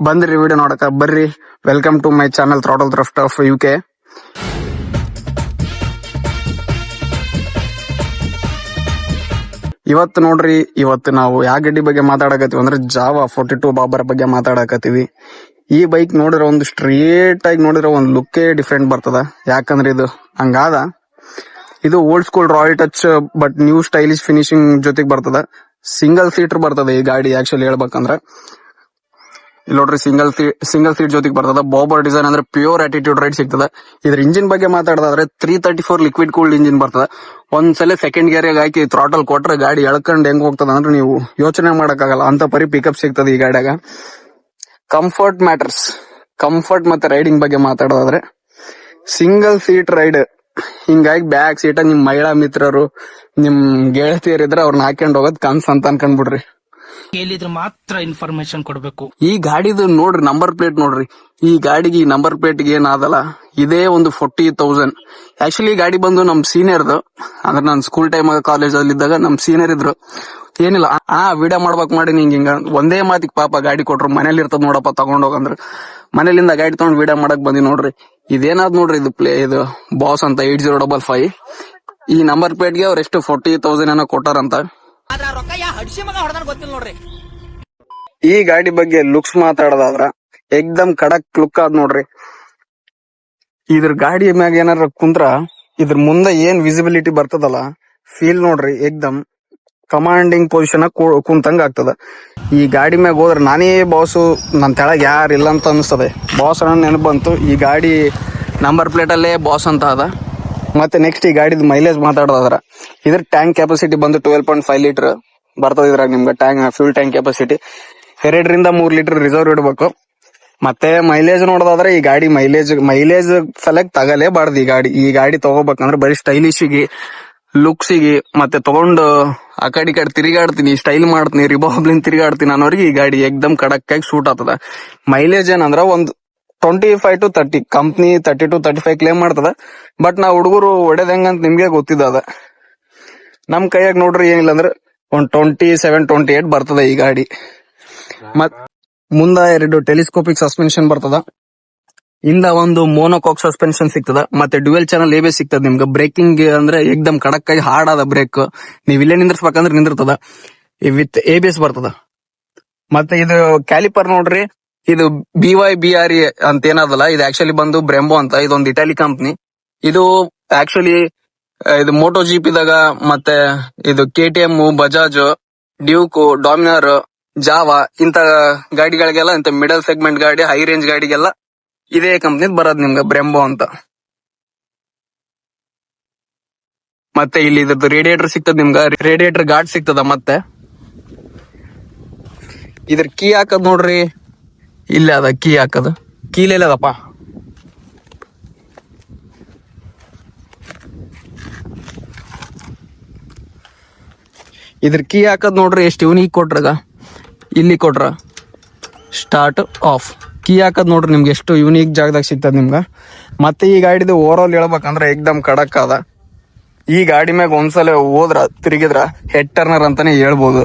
ಬಂದ್ರಿ ವಿಡಿಯೋ ನೋಡಕ ಬರ್ರಿ. Welcome to my channel throttle thrift of UK. ಇವತ್ತು ನೋಡ್ರಿ, ಇವತ್ತು ನಾವು ಯಾವ ಗಡ್ಡಿ ಬಗ್ಗೆ ಮಾತಾಡಕತ್ತೀವಿ ಅಂದ್ರೆ ಜಾವಾ 42 ಬಾಬರ್ ಬಗ್ಗೆ ಮಾತಾಡಕತ್ತೀವಿ. ಈ ಬೈಕ್ ನೋಡಿದ್ರೆ ಒಂದು ಸ್ಟ್ರೇಟ್ ಆಗಿ ನೋಡಿದ್ರೆ ಒಂದು ಲುಕ್ಕೇ ಡಿಫ್ರೆಂಟ್ ಬರ್ತದ. ಯಾಕಂದ್ರೆ ಇದು ಹಂಗಾದ, ಇದು old school royal touch but new stylish finishing ಜೊತೆಗೆ ಬರ್ತದ. ಸಿಂಗಲ್ ಸೀಟರ್ ಬರ್ತದೆ ಈ ಗಾಡಿ. ಆಕ್ಚುಲಿ ಹೇಳ್ಬೇಕಂದ್ರ ಇಲ್ಲಿ ನೋಡ್ರಿ, ಸಿಂಗಲ್ ಸೀಟ್ ಜೊತೆಗೆ ಬರ್ತದ. ಬಾಬರ್ ಡಿಸೈನ್ ಅಂದ್ರೆ ಪ್ಯೂರ್ ಆಟಿಟ್ಯೂಡ್ ರೈಡ್ ಸಿಗ್ತದ. ಇದ್ರ ಇಂಜಿನ್ ಬಗ್ಗೆ ಮಾತಾಡೋದಾದ್ರೆ 334 ಲಿಕ್ವಿಡ್ ಕೂಲ್ಡ್ ಇಂಜಿನ್ ಬರ್ತದ. ಒಂದ್ಸಲ ಸೆಕೆಂಡ್ ಗೇರ್ ಹಾಕಿ ಥ್ರಾಟಲ್ ಕೊಟ್ರೆ ಗಾಡಿ ಎಳ್ಕೊಂಡ್ ಹೆಂಗ್ ಹೋಗ್ತದ ಅಂದ್ರೆ ನೀವು ಯೋಚನೆ ಮಾಡಕ್ಕಾಗಲ್ಲ, ಅಂತ ಪರಿ ಪಿಕಪ್ ಸಿಗ್ತದೆ ಈ ಗಾಡಿಯಾಗ. Comfort matters. ಕಂಫರ್ಟ್ ಮತ್ತೆ ರೈಡಿಂಗ್ ಬಗ್ಗೆ ಮಾತಾಡೋದಾದ್ರೆ ಸಿಂಗಲ್ ಸೀಟ್ ರೈಡ್, ಹಿಂಗಾಗಿ ಬ್ಯಾಕ್ ಸೀಟ ನಿಮ್ ಮಹಿಳಾ ಮಿತ್ರರು, ನಿಮ್ ಗೆಳತಿಯರಿದ್ರೆ ಅವ್ರನ್ನ ಹಾಕೊಂಡ್ ಹೋಗೋದ್ ಕನ್ಸ್ ಅಂತ ಅನ್ಕೊಂಡ್ಬಿಡ್ರಿ. ಕೇಳಿದ್ರೆ ಮಾತ್ರ ಇನ್ಫಾರ್ಮೇಶನ್ ಕೊಡ್ಬೇಕು. ಈ ಗಾಡಿದು ನೋಡ್ರಿ, ನಂಬರ್ ಪ್ಲೇಟ್ ನೋಡ್ರಿ. ಈ ಗಾಡಿಗೆ, ಈ ನಂಬರ್ ಪ್ಲೇಟ್ಗೆ ಏನಾದಲ್ಲ, ಇದೇ ಒಂದು 40,000. ಆಕ್ಚುಲಿ ಈ ಗಾಡಿ ಬಂದು ನಮ್ ಸೀನಿಯರ್ದು, ಅಂದ್ರೆ ನಾನು ಸ್ಕೂಲ್ ಟೈಮ್ ಕಾಲೇಜ್ ಅಲ್ಲಿ ಇದ್ದಾಗ ನಮ್ ಸೀನಿಯರ್ ಇದ್ರು. ಏನಿಲ್ಲ, ವಿಡಿಯೋ ಮಾಡ್ಬೇಕ್ ಮಾಡಿ ಹಿಂಗ ಒಂದೇ ಮಾತಿಗೆ ಪಾಪ ಗಾಡಿ ಕೊಟ್ರು. ಮನೇಲಿ ಇರ್ತದ ನೋಡಪ್ಪ ತಗೊಂಡೋಗಂದ್ರ, ಮನೇಲಿಂದ ಗಾಡಿ ತಗೊಂಡ್ ವಿಡಿಯೋ ಮಾಡಕ್ ಬಂದಿ ನೋಡ್ರಿ. ಇದೇನಾದ್ ನೋಡ್ರಿ, ಇದು ಬಾಸ್ ಅಂತ 8055. ಈ ನಂಬರ್ ಪ್ಲೇಟ್ಗೆ ಅವ್ರ ಎಷ್ಟು 40,000 ಏನೋ ಕೊಟ್ಟಾರಂತ. ಈ ಗಾಡಿ ಬಗ್ಗೆ ಲುಕ್ಸ್ ಮಾತಾಡೋದಾದ್ರ ಏಕ್ದಮ್ ಖಡಕ್ ಲುಕ್ ಆದ್ ನೋಡ್ರಿ. ಇದ್ರ ಗಾಡಿ ಮ್ಯಾಗ ಏನಾರ ಕುಂತ್ರ ಇದ್ರ ಮುಂದೆ ಏನ್ ವಿಸಿಬಿಲಿಟಿ ಬರ್ತದಲ್ಲ, ಫೀಲ್ ನೋಡ್ರಿ, ಏಕ್ದಮ್ ಕಮಾಂಡಿಂಗ್ ಪೊಸಿಷನ್ ಕುಂತಂಗ ಆಗ್ತದ. ಈ ಗಾಡಿ ಮ್ಯಾಗ ಹೋದ್ರೆ ನಾನೇ ಬಾಸು, ನನ್ ತೆಳಗ್ ಯಾರು ಇಲ್ಲ ಅಂತ ಅನಿಸ್ತದೆ. ಬಾಸ್ ಅನ್ನೋ ನೆನಪು ಬಂತು. ಈ ಗಾಡಿ ನಂಬರ್ ಪ್ಲೇಟ್ ಅಲ್ಲೇ ಬಾಸ್ ಅಂತ ಅದ. ಮತ್ತೆ ನೆಕ್ಸ್ಟ್ ಈ ಗಾಡಿದ ಮೈಲೇಜ್ ಮಾತಾಡೋದಾದ್ರ ಇದ್ರ ಟ್ಯಾಂಕ್ ಕೆಪಾಸಿಟಿ ಬಂದು 12.5 ಲೀಟರ್ ಬರ್ತದ. ಇದ್ರಾಗ ನಿಮ್ಗೆ fuel tank capacity 2 3 litre reserve ಇಡಬೇಕು. ಮತ್ತೆ ಮೈಲೇಜ್ ನೋಡೋದಾದ್ರೆ ಈ ಗಾಡಿ ಮೈಲೇಜ್ ಸಲಕ್ ತಗಲೇಬಾರ್ದು. ಈ ಗಾಡಿ ತಗೋಬೇಕಂದ್ರೆ ಬರೀ ಸ್ಟೈಲಿಶಿಗೆ, ಲುಕ್ಸಿಗೆ, ಮತ್ತೆ ತಗೊಂಡು ಆ ಕಡೆ ಈ ಕಡೆ ತಿರುಗಾಡ್ತೀನಿ, ಸ್ಟೈಲ್ ಮಾಡ್ತೀನಿ, ರಿಬಾಬ್ಲಿನ್ ತಿರುಗಾಡ್ತೀನಿ ಅನ್ನೋರಿಗೆ ಈ ಗಾಡಿ ಏಕ್ದಮ್ ಕಡಕ್ ಆಗಿ ಸೂಟ್ ಆಗ್ತದ. ಮೈಲೇಜ್ ಏನಂದ್ರ ಒಂದು 25 to 30, ಕಂಪ್ನಿ 30 to 35 ಕ್ಲೇಮ್ ಮಾಡ್ತದ. ಬಟ್ ನಾವು ಹುಡುಗರು ಹೊಡೆದ ಹೆಂಗಂತ ನಿಮ್ಗೆ ಗೊತ್ತಿದ್ದದ. ನಮ್ ಕೈಯಾಗ ನೋಡ್ರಿ ಏನಿಲ್ಲ ಅಂದ್ರೆ ಒಂದ್ 27-28 ಬರ್ತದ ಈ ಗಾಡಿ. ಮತ್ ಮುಂದ 2 ಟೆಲಿಸ್ಕೋಪಿಕ್ ಸಸ್ಪೆನ್ಷನ್ ಬರ್ತದ, ಇಂದ ಒಂದು ಮೋನೋಕಾಕ್ ಸಸ್ಪೆನ್ಷನ್ ಸಿಗ್ತದ, ಮತ್ತೆ ಡ್ಯುಯಲ್ ಚಾನಲ್ ABS ಸಿಗ್ತದ. ನಿಮ್ಗೆ ಬ್ರೇಕಿಂಗ್ ಅಂದ್ರೆ ಏಕ್ದಮ್ ಕಡಕ್ ಆಗಿ ಹಾರ್ಡ್ ಆದ ಬ್ರೇಕ್, ನೀವ್ ಇಲ್ಲೇ ನಿಂದ್ರಸ್ಬೇಕಂದ್ರೆ ನಿಂದಿರ್ತದ. ವಿತ್ ABS ಬರ್ತದ. ಮತ್ತೆ ಇದು ಕ್ಯಾಲಿಪರ್ ನೋಡ್ರಿ, ಇದು BYBRE ಅಂತ ಏನದಲ್ಲ, ಇದು ಆಕ್ಚುಲಿ ಬಂದು ಬ್ರೆಂಬೋ ಅಂತ, ಇದೊಂದು ಇಟಾಲಿ ಕಂಪ್ನಿ. ಇದು ಆಕ್ಚುಲಿ ಇದು ಮೋಟೋ ಜಿಪಿದಾಗ ಮತ್ತೆ ಇದು KTM, Bajaj, Duke, Dominar, Java ಇಂತ ಗಾಡಿಗಳಿಗೆಲ್ಲ, ಇಂತ ಮಿಡಲ್ ಸೆಗ್ಮೆಂಟ್ ಗಾಡಿ, ಹೈ ರೇಂಜ್ ಗಾಡಿಗೆಲ್ಲ ಇದೇ ಕಂಪ್ನಿ ಬರೋದ್ ನಿಮ್ಗೆ, ಬ್ರೆಂಬೋ ಅಂತ. ಮತ್ತೆ ಇಲ್ಲಿ ಇದ್ರದ್ದು ರೇಡಿಯೇಟರ್ ಸಿಗ್ತದ ನಿಮ್ಗ, ರೇಡಿಯೇಟರ್ ಗಾರ್ಡ್ ಸಿಗ್ತದ. ಮತ್ತೆ ಇದ್ರ ಕೀ ಹಾಕದ್ ನೋಡ್ರಿ, ಇಲ್ಲ ಅದ ಕೀ ಹಾಕದ, ಕೀಲೆಲ್ಲ ಅದಪ್ಪ. ಇದ್ರ ಕೀ ಹಾಕದ್ ನೋಡ್ರಿ, ಎಷ್ಟು ಯೂನಿಕ್ ಕೊಟ್ರಾಗ, ಇಲ್ಲಿ ಕೊಟ್ರ ಸ್ಟಾರ್ಟ್ ಆಫ್. ಕೀ ಹಾಕದ್ ನೋಡ್ರಿ ನಿಮ್ಗೆ ಎಷ್ಟು ಯೂನಿಕ್ ಜಾಗದಾಗ ಸಿಗ್ತದ ನಿಮ್ಗ. ಮತ್ತೆ ಈ ಗಾಡಿದು ಓವರ್ ಆಲ್ ಹೇಳ್ಬೇಕಂದ್ರೆ ಏಕ್ದಮ್ ಕಡಕ್ ಅದ. ಈ ಗಾಡಿ ಮ್ಯಾಗ ಒಂದ್ಸಲ ಹೋದ್ರ ತಿರುಗಿದ್ರ ಹೆಡ್ ಟರ್ನರ್ ಅಂತಾನೆ ಹೇಳ್ಬೋದು.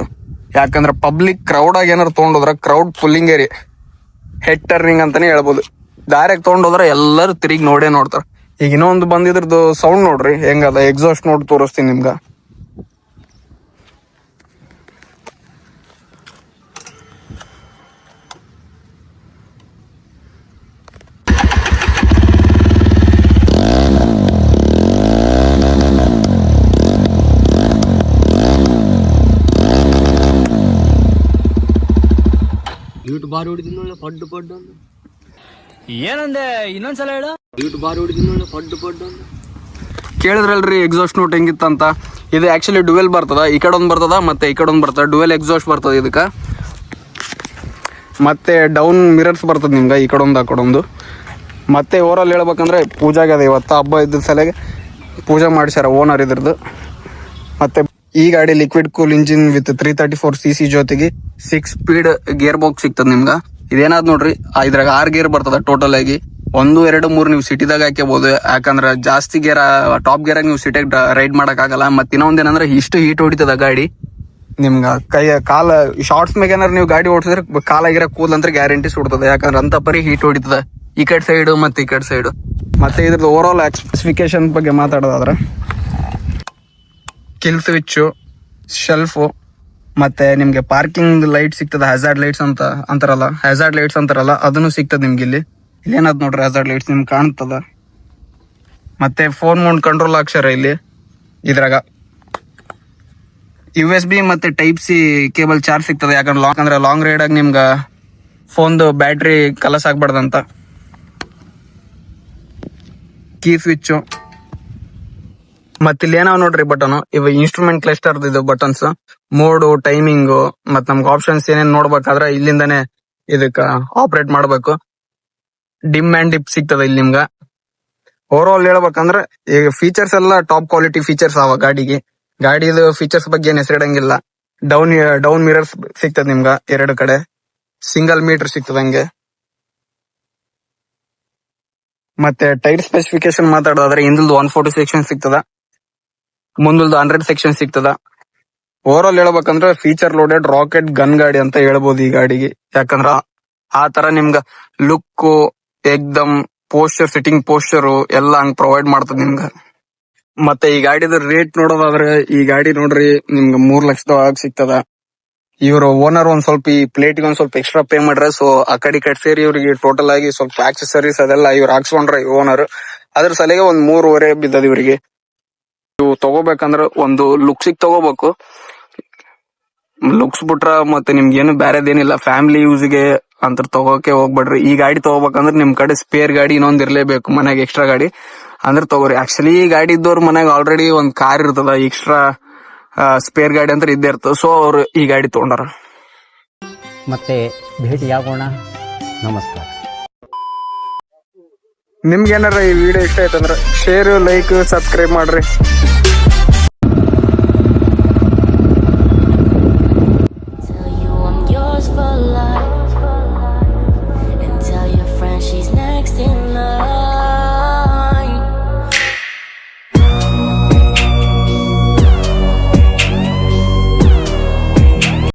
ಯಾಕಂದ್ರ ಪಬ್ಲಿಕ್ ಕ್ರೌಡ್ ಆಗಿ ಏನಾರು ತಗೊಂಡೋದ್ರ ಕ್ರೌಡ್ ಫುಲ್ಲಿಂಗ್ ಏರಿ ಹೆಡ್ ಟರ್ನಿಂಗ್ ಅಂತಾನೆ ಹೇಳ್ಬೋದು. ಡೈರೆಕ್ಟ್ ತಗೊಂಡೋದ್ರ ಎಲ್ಲರೂ ತಿರುಗಿ ನೋಡೇ ನೋಡ್ತಾರ. ಈಗ ಇನ್ನೊಂದು ಬಂದಿದ್ರದ್ದು ಸೌಂಡ್ ನೋಡ್ರಿ ಹೆಂಗದ, ಎಕ್ಸಾಸ್ಟ್ ನೋಡ್ ತೋರಿಸ್ತೀನಿ ನಿಮ್ಗ. ಬಾರಿ ಹೊಡಿದಿನ ಪಡ್ಡು ಪಡ್ಡು ಏನಂದೆ, ಇನ್ನೊಂದ್ಸಲ ಹೇಳು. ಬಾರಿ ಹೊಡಿದಿನ ಪಡ್ಡು ಪಡ್ಡು ಕೇಳಿದ್ರಲ್ರಿ ಎಕ್ಸಾಸ್ಟ್ ನೋಟ್ ಹೆಂಗಿತ್ತಂತ. ಇದು ಆಕ್ಚುಲಿ ಡುವೆಲ್ ಬರ್ತದ, ಈ ಕಡೆ ಒಂದ್ ಬರ್ತದ ಮತ್ತೆ ಈ ಕಡೆ ಒಂದ್ ಬರ್ತದ. ಡುವೆಲ್ ಎಕ್ಸಾಸ್ಟ್ ಬರ್ತದ ಇದಕ್ಕ. ಮತ್ತೆ ಡೌನ್ ಮಿರರ್ಸ್ ಬರ್ತದ ನಿಮ್ಗೆ, ಈ ಕಡೆ ಒಂದು ಆ ಕಡೆ ಒಂದು. ಮತ್ತೆ ಓವರ್ ಆಲ್ ಹೇಳ್ಬೇಕಂದ್ರೆ ಪೂಜಾಗೆ ಅದ, ಇವತ್ತು ಹಬ್ಬ ಇದ್ದ ಸಲಗೆ ಪೂಜೆ ಮಾಡಿಸ್ಯಾರ ಓನರ್ ಇದ್ರದ್ದು. ಮತ್ತೆ ಈ ಗಾಡಿ liquid cool engine with 334cc ಜೊತೆಗೆ 6 ಸ್ಪೀಡ್ ಗೇರ್ ಬಾಕ್ಸ್ ಸಿಗ್ತದ ನಿಮ್ಗ. ಇದೇನಾದ್ ನೋಡ್ರಿ, ಇದ್ರಾಗ 6 ಗೇರ್ ಬರ್ತದ ಟೋಟಲ್ ಆಗಿ. 1, 2, 3 ನೀವು ಸಿಟಿದಾಗ ಹಾಕಬಹುದು. ಯಾಕಂದ್ರ ಜಾಸ್ತಿ ಗೇರ್, ಟಾಪ್ ಗೇರ್ ನೀವು ಸಿಟಿಯಾಗ ರೈಡ್ ಮಾಡಕ್ ಆಗಲ್ಲ. ಮತ್ ಇನ್ನೊಂದೇನಂದ್ರೆ ಇಷ್ಟು ಹೀಟ್ ಹೊಡಿತದ ಗಾಡಿ. ನಿಮ್ಗ ಕಾಲ ಶಾರ್ಟ್ಸ್ ಮ್ಯಾಗ ಏನಾರ ನೀವು ಗಾಡಿ ಓಡಿಸಿದ್ರೆ ಕಾಲಾಗಿರೋ ಕೂದಲ್ ಅಂತ ಗ್ಯಾರಂಟಿ ಸುಡ್ತದೆ. ಯಾಕಂದ್ರೆ ಅಂತ ಪರಿ ಹೀಟ್ ಹೊಡಿತದ ಈ ಕಡೆ ಸೈಡ್ ಮತ್ತೆ ಈ ಕಡೆ ಸೈಡ್. ಮತ್ತೆ ಇದ್ರದ್ದು ಓವರ್ ಆಲ್ ಸ್ಪೆಸಿಫಿಕೇಶನ್ ಬಗ್ಗೆ ಮಾತಾಡೋದಾದ್ರೆ ಕಿಲ್ ಸ್ವಿಚ್ಚು, ಶೆಲ್ಫು, ಮತ್ತೆ ನಿಮ್ಗೆ ಪಾರ್ಕಿಂಗ್ ಲೈಟ್ ಸಿಗ್ತದೆ. ಹ್ಯಾಜಾರ್ಡ್ ಲೈಟ್ಸ್ ಅಂತಾರಲ್ಲ ಅದನ್ನು ಸಿಗ್ತದೆ ನಿಮ್ಗೆ ಇಲ್ಲಿ ಏನದ್ ನೋಡ್ರಿ ಹ್ಯಾಜಾರ್ಡ್ ಲೈಟ್ಸ್ ನಿಮ್ಗೆ ಕಾಣ್ತದ. ಮತ್ತೆ ಫೋನ್ ಮೌಂಟ್ ಕಂಟ್ರೋಲ್ ಅಕ್ಷರ ಇಲ್ಲಿ ಇದ್ರಾಗ USB ಮತ್ತೆ ಟೈಪ್ ಸಿ ಕೇಬಲ್ ಚಾರ್ಜ್ ಸಿಗ್ತದೆ. ಯಾಕಂದ್ರೆ ಲಾಂಗ್ ರೈಡ್ ಆಗಿ ನಿಮ್ಗ ಫೋನ್ದು ಬ್ಯಾಟ್ರಿ ಕಲಸ್ ಆಗ್ಬಾರ್ದಂತ. ಕೀ ಸ್ವಿಚ್ ಮತ್ತೆ ಇಲ್ಲಿ ಏನಾವ್ ನೋಡ್ರಿ ಬಟನ್, ಇವು ಇನ್ಸ್ಟ್ರೂಮೆಂಟ್ ಕ್ಲಸ್ಟರ್ ಇದು ಬಟನ್ಸ್, ಮೋಡು, ಟೈಮಿಂಗು, ಮತ್ ನಮ್ಗೆ ಆಪ್ಷನ್ಸ್ ಏನೇನ್ ನೋಡ್ಬೇಕಾದ್ರೆ ಇಲ್ಲಿಂದಾನೆ ಇದಕ್ಕ ಆಪರೇಟ್ ಮಾಡ್ಬೇಕು. ಡಿಮ್ ಅಂಡ್ ಡಿಪ್ ಸಿಗ್ತದೆ ಇಲ್ಲಿ ನಿಮ್ಗ. ಓವರ್ ಆಲ್ ಹೇಳ್ಬೇಕಂದ್ರೆ ಈಗ ಫೀಚರ್ಸ್ ಎಲ್ಲ ಟಾಪ್ ಕ್ವಾಲಿಟಿ ಫೀಚರ್ಸ್ ಅವ ಗಾಡಿದು ಫೀಚರ್ಸ್ ಬಗ್ಗೆ ಏನ್ ಹೆಸರಿಡಂಗಿಲ್ಲ. ಡೌನ್ ಮಿರರ್ಸ್ ಸಿಗ್ತದೆ ನಿಮ್ಗ 2 ಕಡೆ, ಸಿಂಗಲ್ ಮೀಟರ್ ಸಿಗ್ತದೆ ಹಂಗೆ. ಮತ್ತೆ ಟೈರ್ ಸ್ಪೆಸಿಫಿಕೇಶನ್ ಮಾತಾಡೋದಾದ್ರೆ ಹಿಂದಲ್ದು 140 ಸೆಕ್ಷನ್ ಸಿಗ್ತದ, ಮುಂದಲ್ದು 100 ಸೆಕ್ಷನ್ ಸಿಗ್ತದ. ಓವರ್ ಆಲ್ ಹೇಳ್ಬೇಕಂದ್ರೆ ಫೀಚರ್ ಲೋಡೆಡ್ ರಾಕೆಟ್ ಗನ್ ಗಾಡಿ ಅಂತ ಹೇಳ್ಬೋದು ಈ ಗಾಡಿಗೆ. ಯಾಕಂದ್ರ ಆ ತರ ನಿಮ್ಗ ಲುಕ್ ಏಕ್ದಮ್ ಸಿಟ್ಟಿಂಗ್ ಪೋಸ್ಚರ್ ಎಲ್ಲ ಹಂಗ್ ಪ್ರೊವೈಡ್ ಮಾಡ್ತದ ನಿಮ್ಗ. ಮತ್ತೆ ಈ ಗಾಡಿದ ರೇಟ್ ನೋಡೋದಾದ್ರೆ ಈ ಗಾಡಿ ನೋಡ್ರಿ ನಿಮ್ಗೆ 3 ಲಕ್ಷದೊಳಗೆ ಸಿಗ್ತದ. ಇವರು ಓನರ್ ಒಂದ್ ಸ್ವಲ್ಪ ಈ ಪ್ಲೇಟ್ಗೆ ಒಂದ್ ಸ್ವಲ್ಪ ಎಕ್ಸ್ಟ್ರಾ ಪೇ ಮಾಡ್ರೆ, ಸೊ ಆ ಕಡೆ ಸೇರಿ ಇವ್ರಿಗೆ ಟೋಟಲ್ ಆಗಿ ಸ್ವಲ್ಪ ಆಕ್ಸೆಸರೀಸ್ ಅದೆಲ್ಲ ಇವ್ರು ಹಾಕ್ಸ್ಕೊಂಡ್ರೆ ಓನರ್, ಅದ್ರ ಸಲಿಗೆ ಒಂದ್ 3.5 ಬಿದ್ದದ ಇವ್ರಿಗೆ. ಇವು ತಗೋಬೇಕಂದ್ರ ಒಂದು ಲುಕ್ಸಿಗೆ ತಗೋಬೇಕು. ಲುಕ್ಸ್ ಬಿಟ್ರ ಮತ್ತೆ ನಿಮ್ಗೆ ಏನು ಬ್ಯಾರೇದೇನಿಲ್ಲ, ಫ್ಯಾಮಿಲಿ ಯೂಸ್ಗೆ ಅಂತ ತಗೋಕೆ ಹೋಗ್ಬೇಡ್ರಿ. ಈ ಗಾಡಿ ತಗೋಬೇಕಂದ್ರೆ ನಿಮ್ ಕಡೆ ಸ್ಪೇರ್ ಗಾಡಿ ಇನ್ನೊಂದ್ ಇರ್ಲೇಬೇಕು ಮನೆಗೆ, ಎಕ್ಸ್ಟ್ರಾ ಗಾಡಿ ಅಂದ್ರೆ ತಗೋರಿ. ಆಕ್ಚುಲಿ ಈ ಗಾಡಿ ಇದ್ದವ್ರ ಮನೆಗೆ ಆಲ್ರೆಡಿ ಒಂದ್ ಕಾರ್ ಇರ್ತದ, ಎಕ್ಸ್ಟ್ರಾ ಸ್ಪೇರ್ ಗಾಡಿ ಅಂತ ಇದ್ದೇ ಇರ್ತದ. ಸೊ ಅವ್ರು ಈ ಗಾಡಿ ತಗೊಂಡಾರ. ಮತ್ತೆ ಭೇಟಿಯಾಗೋಣ. ನಮಸ್ಕಾರ. ನಿಮ್ಗೆ ಏನಾರ ಈ ವಿಡಿಯೋ ಇಷ್ಟ ಆಯ್ತಂದ್ರ ಶೇರ್, ಲೈಕ್, ಸಬ್ಸ್ಕ್ರೈಬ್ ಮಾಡ್ರಿ.